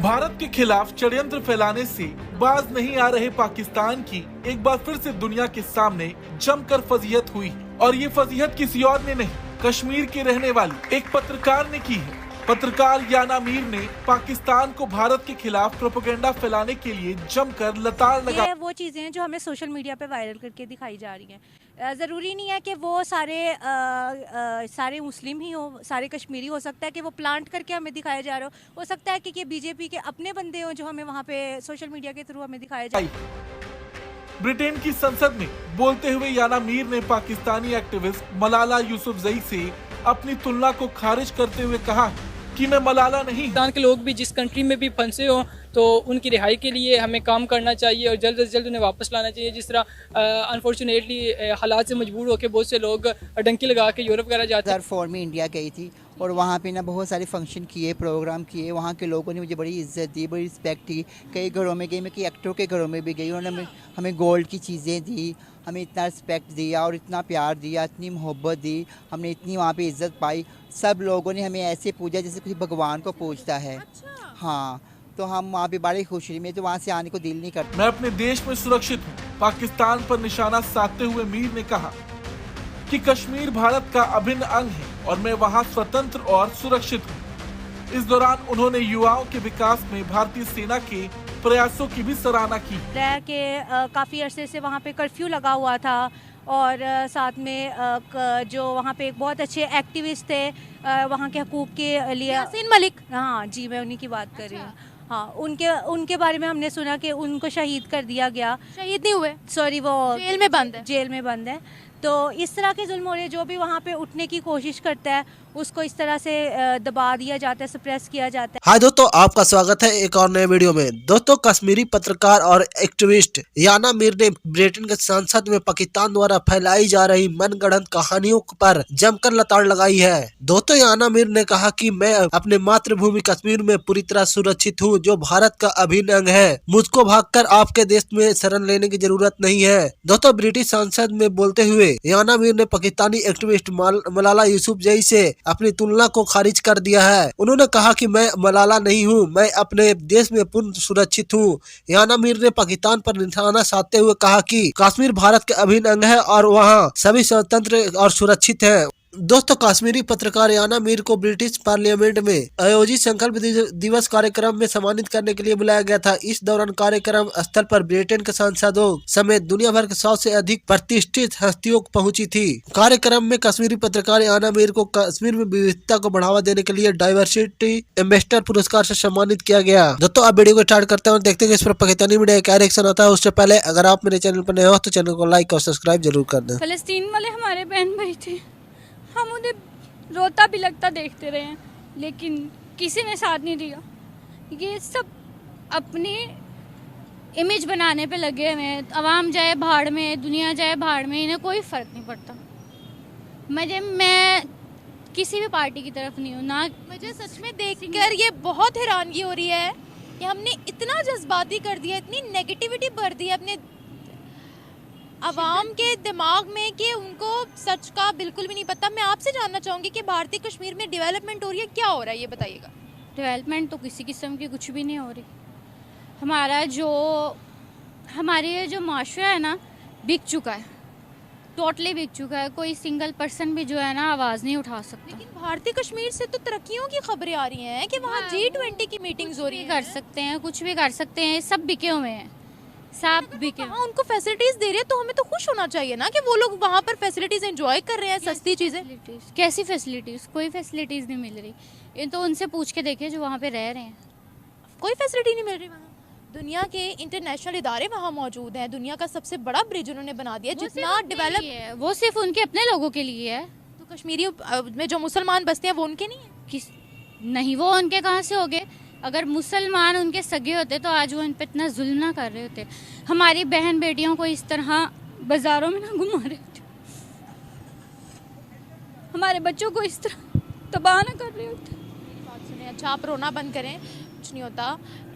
भारत के खिलाफ षड्यंत्र फैलाने से बाज नहीं आ रहे पाकिस्तान की एक बार फिर से दुनिया के सामने जमकर फजीहत हुई और ये फजीहत किसी और ने नहीं, कश्मीर के रहने वाली एक पत्रकार ने की है। पत्रकार याना मीर ने पाकिस्तान को भारत के खिलाफ प्रोपेगेंडा फैलाने के लिए जमकर लताड़ लगा। ये वो चीजें हैं जो हमें सोशल मीडिया पे वायरल करके दिखाई जा रही हैं। ज़रूरी नहीं है कि वो सारे मुस्लिम ही हो, सारे कश्मीरी हो सकता है कि वो प्लांट करके हमें दिखाया जा रहा हो सकता है कि बीजेपी के अपने बंदे हो जो हमें वहाँ पे सोशल मीडिया के थ्रू हमें दिखाया जा रहा है। ब्रिटेन की संसद में बोलते हुए याना मीर ने पाकिस्तानी एक्टिविस्ट मलाला यूसुफजई से अपनी तुलना को खारिज करते हुए कहा कि मैं मलाला नहीं। पाकिस्तान के लोग भी जिस कंट्री में भी फंसे हों तो उनकी रिहाई के लिए हमें काम करना चाहिए और जल्द से जल्द उन्हें वापस लाना चाहिए। जिस तरह अनफॉर्चुनेटली हालात से मजबूर होकर बहुत से लोग डंकी लगा के यूरोप वगैरह जाते हैं। 2004 में इंडिया गई थी और वहाँ पे ना बहुत सारे फंक्शन किए, प्रोग्राम किए। वहाँ के लोगों ने मुझे बड़ी इज्जत दी, बड़ी रिस्पेक्ट दी। कई घरों में गई, मैं कई एक्टरों के घरों में भी गई, उन्होंने हमें गोल्ड की चीज़ें दी, हमें इतना रिस्पेक्ट दिया और इतना प्यार दिया, इतनी मोहब्बत दी, हमने इतनी वहाँ पे इज्जत पाई। सब लोगों ने हमें ऐसे पूजा जैसे किसी भगवान को पूजता है। अच्छा। हाँ, तो हम वहाँ पे बड़ी खुश हुई। मैं तो वहाँ से आने को दिल नहीं करता। मैं अपने देश में सुरक्षित हूँ, पाकिस्तान पर निशाना साधते हुए मीर ने कहा कि कश्मीर भारत का अभिन्न अंग है और मैं वहाँ स्वतंत्र और सुरक्षित हूँ। इस दौरान उन्होंने युवाओं के विकास में भारतीय सेना के प्रयासों की भी सराहना की। काफी अरसे से वहाँ पे कर्फ्यू लगा हुआ था और साथ में जो वहाँ पे एक बहुत अच्छे एक्टिविस्ट थे वहाँ के हकूक़ के लिए, यासीन मलिक। हाँ जी, मैं उन्हीं की बात कर रही हूँ। हाँ, उनके बारे में हमने सुना कि उनको शहीद कर दिया गया। शहीद नहीं हुए, सॉरी, वो जेल में बंद है। तो इस तरह के जुल्म हो रहे, जो भी वहाँ पे उठने की कोशिश करता है उसको इस तरह से दबा दिया जाता है, सप्रेस किया जाता है। हाय दोस्तों, आपका स्वागत है एक और नए वीडियो में। दोस्तों, कश्मीरी पत्रकार और एक्टिविस्ट याना मीर ने ब्रिटेन के संसद में पाकिस्तान द्वारा फैलाई जा रही मनगढ़ंत कहानियों पर जमकर लताड़ लगाई है। दोस्तों, याना मीर ने कहा कि मैं अपने मातृभूमि कश्मीर में पूरी तरह सुरक्षित हूँ, जो भारत का अभिन्न अंग है। मुझको भागकर आपके देश में शरण लेने की जरूरत नहीं है। दोस्तों, ब्रिटिश संसद में बोलते हुए याना मीर ने पाकिस्तानी एक्टिविस्ट मलाला यूसुफजई से अपनी तुलना को खारिज कर दिया है। उन्होंने कहा कि मैं मलाला नहीं हूं, मैं अपने देश में पूर्ण सुरक्षित हूं। याना मीर ने पाकिस्तान पर निशाना साधते हुए कहा कि कश्मीर भारत के अभिन्न अंग है और वहां सभी स्वतंत्र और सुरक्षित हैं। दोस्तों, कश्मीरी पत्रकार याना मीर को ब्रिटिश पार्लियामेंट में आयोजित संकल्प दिवस कार्यक्रम में सम्मानित करने के लिए बुलाया गया था। इस दौरान कार्यक्रम स्थल पर ब्रिटेन के सांसदों समेत दुनिया भर के 100 से अधिक प्रतिष्ठित हस्तियों पहुंची थी। कार्यक्रम में कश्मीरी पत्रकार याना मीर को कश्मीर में विविधता को बढ़ावा देने के लिए डाइवर्सिटी एम्बेसडर पुरस्कार से सम्मानित किया गया। दोस्तों, आप वीडियो को स्टार्ट करते हैं और देखते हैं इस पर पाकिस्तानी मीडिया क्या रिएक्शन आता है। उससे पहले अगर आप मेरे चैनल पर नए हो तो चैनल को लाइक और सब्सक्राइब जरूर कर दें। फलस्तीन वाले हमारे बहन भाई थे, हम उन्हें रोता भी लगता देखते रहे हैं, लेकिन किसी ने साथ नहीं दिया। ये सब अपनी इमेज बनाने पे लगे हुए हैं। अवाम जाए भाड़ में, दुनिया जाए भाड़ में, इन्हें कोई फ़र्क नहीं पड़ता। मैं किसी भी पार्टी की तरफ नहीं हूँ ना। मुझे सच में देखकर ये बहुत हैरानगी हो रही है कि हमने इतना जज्बाती कर दिया, इतनी नेगेटिविटी भर दी अपने अवाम के दिमाग में कि उनको सच का बिल्कुल भी नहीं पता। मैं आपसे जानना चाहूँगी कि भारतीय कश्मीर में डेवलपमेंट हो रही है, क्या हो रहा है ये बताइएगा। डेवलपमेंट तो किसी किस्म की कुछ भी नहीं हो रही। हमारे जो माशरा है ना, बिक चुका है, टोटली बिक चुका है। कोई सिंगल पर्सन भी जो है ना आवाज़ नहीं उठा सकता। लेकिन भारतीय कश्मीर से तो तरक्कियों की खबरें आ रही हैं कि वहाँ G20 की मीटिंग्स हो रही है। कर सकते हैं, कुछ भी कर सकते हैं, सब बिके हुए हैं, सब बिके। हाँ, उनको फैसिलिटीज दे रहे हैं तो हमें तो खुश होना चाहिए ना कि वो लोग वहाँ पर फैसिलिटीज एंजॉय कर रहे हैं, सस्ती चीज़ें। कैसी फैसिलिटीज़? कोई फैसिलिटीज़ नहीं मिल रही। ये तो उनसे पूछ के देखिए जो वहाँ पे रह रहे हैं, कोई फैसिलिटी नहीं मिल रही। वहाँ दुनिया के इंटरनेशनल इदारे वहाँ मौजूद हैं, दुनिया का सबसे बड़ा ब्रिज उन्होंने बना दिया। जितना डेवलप है वो सिर्फ उनके अपने लोगों के लिए है। तो कश्मीरी में जो मुसलमान बसते हैं वो उनके नहीं है? नहीं, वो उनके कहाँ से हो गए? अगर मुसलमान उनके सगे होते तो आज वो इन पर इतना जुल्म ना कर रहे होते। हमारी बहन बेटियों को इस तरह बाजारों में ना घुमा रहे होते, हमारे बच्चों को इस तरह तबाह ना कर रहे होते। बात सुने, अच्छा आप रोना बंद करें। कुछ नहीं होता,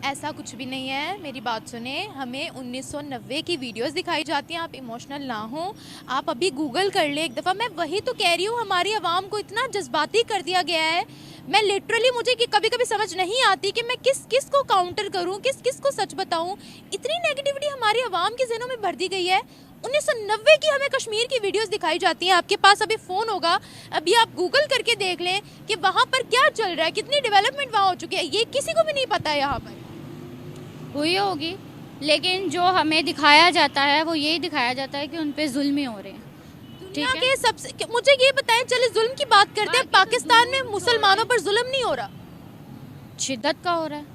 ऐसा कुछ भी नहीं है। मेरी बात सुने, हमें 1990 की वीडियोस दिखाई जाती हैं। आप इमोशनल ना हो, आप अभी गूगल कर ले एक दफ़ा। मैं वही तो कह रही हूँ, हमारी आवाम को इतना जज्बाती कर दिया गया है। मैं लिटरली, मुझे कि कभी कभी समझ नहीं आती कि मैं किस को काउंटर करूँ, किस को सच बताऊँ। इतनी नेगेटिविटी हमारी आवाम के ज़हनों में भर दी गई है। 1990 की हमें कश्मीर की वीडियोस दिखाई जाती हैं। आपके पास अभी फ़ोन होगा, अभी आप गूगल करके देख लें कि वहाँ पर क्या चल रहा है, कितनी डेवलपमेंट वहाँ हो चुकी है। ये किसी को भी नहीं पता है यहाँ पर। हुई होगी, लेकिन जो हमें दिखाया जाता है वो यही दिखाया जाता है कि उन पे जुल्म ही हो रहे हैं। दुनिया के सबसे, मुझे ये बताएं, चले जुल्म की बात करते हैं, पाकिस्तान में मुसलमानों पर जुल्म नहीं हो रहा? शिद्दत का हो रहा है,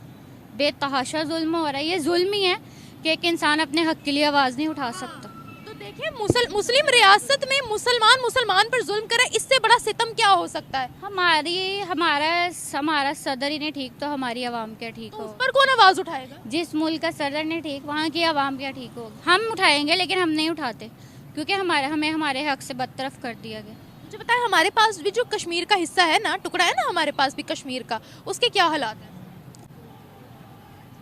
बेतहाशा जुल्म हो रहा है। ये जुल्म ही है कि एक इंसान अपने हक के लिए आवाज़ नहीं उठा सकता। तो देखिए, मुस्लिम रियासत में मुसलमान पर जुल्म करे, इससे बड़ा सितम क्या हो सकता है? हमारा सदर ही नहीं ठीक तो हमारी आवाम क्या ठीक तो हो? उस पर कौन आवाज़ उठाएगा? जिस मुल्क का सदर नहीं ठीक, वहाँ की आवाम क्या ठीक हो? हम उठाएंगे, लेकिन हम नहीं उठाते, क्योंकि हमें हमारे हक से बदतरफ कर दिया गया। मुझे बताएं, हमारे पास भी जो कश्मीर का हिस्सा है ना, टुकड़ा है ना हमारे पास भी कश्मीर का, उसके क्या हालात हैं?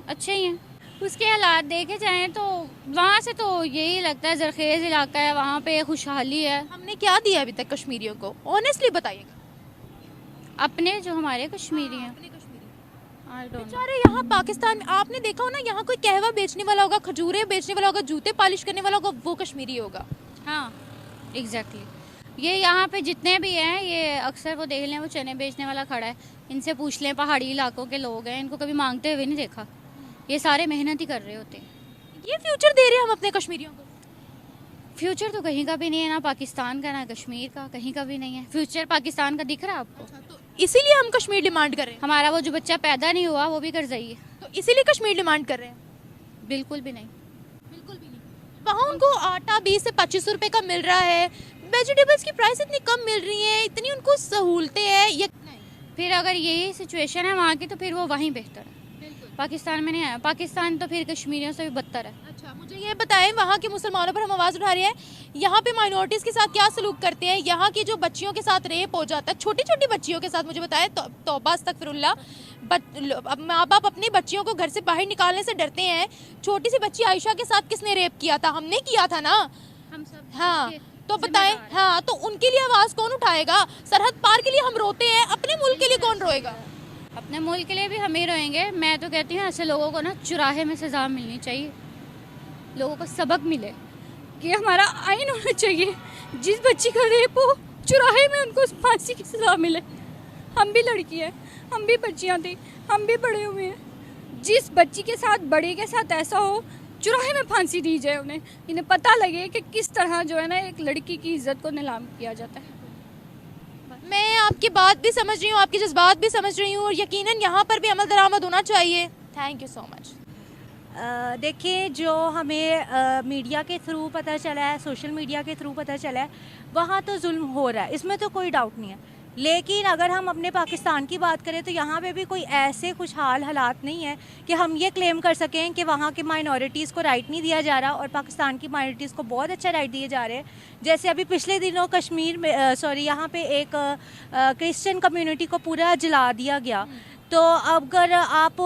अच्छे ही हैं। उसके हालात देखे जाएं तो वहाँ से तो यही लगता है जरखेज़ इलाका है, वहाँ पे खुशहाली है। हमने क्या दिया अभी तक कश्मीरियों को, ऑनेस्टली बताइएगा। अपने जो हमारे कश्मीरी हैं, I don't know। बेचारे यहाँ पाकिस्तान में आपने देखा हो ना, यहाँ कोई कहवा बेचने वाला होगा, खजूरें बेचने वाला होगा, जूते पॉलिश करने वाला होगा, वो कश्मीरी होगा। हाँ, एग्जैक्टली। ये यहाँ पे जितने भी हैं, ये अक्सर वो देख लें, वो चने बेचने वाला खड़ा है, इनसे पूछ लें, पहाड़ी इलाकों के लोग हैं, इनको कभी मांगते हुए नहीं देखा। ये सारे मेहनत ही कर रहे होते हैं। ये फ्यूचर दे रहे हैं हम अपने कश्मीरियों को? फ्यूचर तो कहीं का भी नहीं है, ना पाकिस्तान का ना कश्मीर का, कहीं का भी नहीं है। फ्यूचर पाकिस्तान का दिख रहा है आपको? तो इसीलिए हम कश्मीर डिमांड कर रहे हैं। हमारा वो जो बच्चा पैदा नहीं हुआ वो भी करज़ई है। तो इसीलिए कश्मीर डिमांड कर रहे हैं? बिल्कुल भी नहीं, बिल्कुल भी नहीं। वहाँ उनको आटा 20 से 25 रुपए का मिल रहा है, वेजिटेबल्स की प्राइस इतनी कम मिल रही है, इतनी उनको सहूलतें हैं। ये फिर अगर यही सिचुएशन है वहाँ की, तो फिर वो वहीं बेहतर है। पाकिस्तान में नहीं आया, पाकिस्तान तो फिर कश्मीरियों से भी बदतर है। अच्छा, मुझे ये बताएं, वहाँ के मुसलमानों पर हम आवाज़ उठा रहे हैं, यहाँ पे माइनॉरिटीज़ के साथ क्या सलूक करते हैं? यहाँ की जो बच्चियों के साथ रेप हो जाता है, छोटी छोटी बच्चियों के साथ, मुझे बताएं, तौबा अस्तगफिरुल्लाह, माँ बाप अपनी बच्चियों को घर से बाहर निकालने से डरते हैं। छोटी सी बच्ची आयशा के साथ किसने रेप किया था? हमने किया था ना, हम सब। हाँ। तो बताएं, हाँ, तो उनके लिए आवाज़ कौन उठाएगा? सरहद पार के लिए हम रोते हैं, अपने मुल्क के लिए कौन रोएगा? अपने मुल्क के लिए भी हम ही रोएंगे। मैं तो कहती हूँ ऐसे लोगों को ना चुराहे में सज़ा मिलनी चाहिए, लोगों को सबक मिले कि हमारा आइन होना चाहिए, जिस बच्ची का रेप हो चुराहे में उनको फांसी की सज़ा मिले। हम भी लड़की हैं, हम भी बच्चियाँ थी, हम भी बड़े हुए हैं। जिस बच्ची के साथ, बड़े के साथ ऐसा हो, चुराहे में फांसी दी जाए उन्हें, इन्हें पता लगे कि किस तरह जो है ना एक लड़की की इज्जत को नीलाम किया जाता है। मैं आपकी बात भी समझ रही हूँ, आपके जज्बात भी समझ रही हूँ, और यकीनन यहाँ पर भी अमल दरामद होना चाहिए। Thank you so much. देखिए, जो हमें मीडिया के थ्रू पता चला है, सोशल मीडिया के थ्रू पता चला है, वहाँ तो जुल्म हो रहा है, इसमें तो कोई डाउट नहीं है। लेकिन अगर हम अपने पाकिस्तान की बात करें तो यहाँ पे भी कोई ऐसे खुशहाल हालात नहीं है कि हम ये क्लेम कर सकें कि वहाँ की माइनॉरिटीज़ को राइट नहीं दिया जा रहा और पाकिस्तान की माइनॉरिटीज़ को बहुत अच्छा राइट दिए जा रहे हैं। जैसे अभी पिछले दिनों कश्मीर में यहाँ पे एक क्रिश्चियन कम्युनिटी को पूरा जला दिया गया। तो अगर आप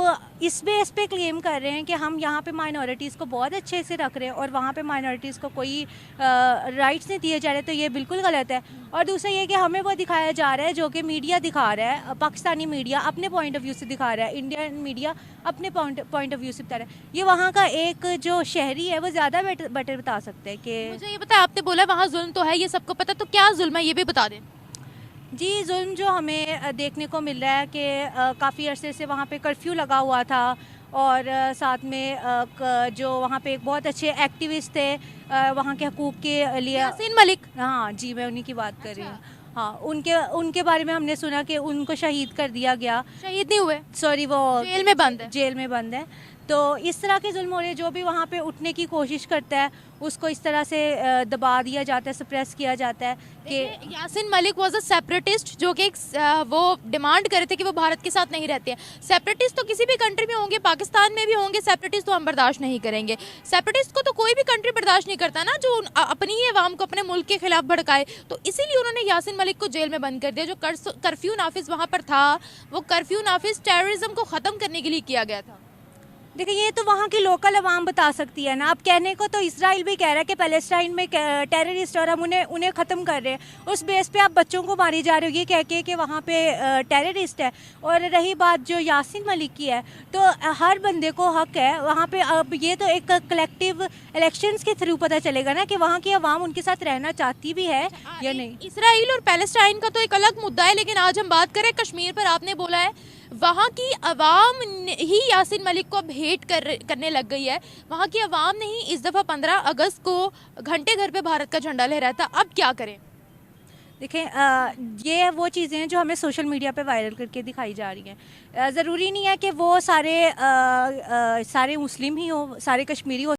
इस बेस पे क्लेम कर रहे हैं कि हम यहाँ पे माइनॉरिटीज़ को बहुत अच्छे से रख रहे हैं और वहाँ पे माइनॉरिटीज़ को कोई राइट्स नहीं दिए जा रहे, तो ये बिल्कुल गलत है। और दूसरा ये कि हमें वो दिखाया जा रहा है जो कि मीडिया दिखा रहा है, पाकिस्तानी मीडिया अपने पॉइंट ऑफ व्यू से दिखा रहा है, इंडियन मीडिया अपने पॉइंट ऑफ व्यू से बता रहा है। ये वहाँ का एक जो शहरी है वो ज़्यादा बेटर बता सकते हैं कि मुझे ये बताया, आपने बोला वहाँ जुल्म तो है, ये सबको पता, तो क्या जुल्म है ये भी बता दें। जी, जुल्म जो हमें देखने को मिल रहा है कि काफ़ी अरसे से वहाँ पे कर्फ्यू लगा हुआ था और साथ में जो वहाँ पे एक बहुत अच्छे एक्टिविस्ट थे वहाँ के हकूक़ के लिए, यासीन मलिक। हाँ जी, मैं उन्हीं की बात कर रही हूँ। हाँ, उनके बारे में हमने सुना कि उनको शहीद कर दिया गया। शहीद नहीं हुए, सॉरी, वो जेल में बंद है। जेल में बंद है। तो इस तरह के जुल्म हो रहे हैं। जो भी वहाँ पे उठने की कोशिश करता है उसको इस तरह से दबा दिया जाता है, सप्रेस किया जाता है कि Yasin Malik was a separatist, जो कि वो डिमांड कर रहे थे कि वो भारत के साथ नहीं रहते हैं। सेपरेटिस्ट तो किसी भी कंट्री में होंगे, पाकिस्तान में भी होंगे, सेपरेटिस्ट तो हम बर्दाश्त नहीं करेंगे। सेपरेटिस्ट को तो कोई भी कंट्री बर्दाश्त नहीं करता ना, जो अपनी ही अवाम को अपने मुल्क के खिलाफ भड़काए। तो इसीलिए उन्होंने यासिन मलिक को जेल में बंद कर दिया। जो कर्फ्यू नाफिज वहाँ पर था, वो कर्फ्यू नाफिज टेररिज्म को ख़त्म करने के लिए किया गया था। देखिए ये तो वहाँ की लोकल अवाम बता सकती है ना। अब कहने को तो इसराइल भी कह रहा है कि पैलेस्टाइन में टेररिस्ट और हम उन्हें ख़त्म कर रहे हैं। उस बेस पे आप बच्चों को मारी जा रही हो ये कह के कि वहाँ पे टेररिस्ट है। और रही बात जो यासिन मलिक की है, तो हर बंदे को हक है वहाँ पे। अब ये तो एक कलेक्टिव इलेक्शंस के थ्रू पता चलेगा ना कि वहाँ की अवाम उनके साथ रहना चाहती भी है या नहीं। इसराइल और पैलेस्टाइन का तो एक अलग मुद्दा है, लेकिन आज हम बात करें कश्मीर पर। आपने बोला है वहाँ की अवाम ही यासिन मलिक को अब हेट करने लग गई है। वहाँ की अवाम ने ही इस दफ़ा 15 अगस्त को घंटे घर पे भारत का झंडा लहराया था। अब क्या करें? देखें ये वो चीज़ें हैं जो हमें सोशल मीडिया पे वायरल करके दिखाई जा रही हैं। ज़रूरी नहीं है कि वो सारे मुस्लिम ही हो, सारे कश्मीरी हो।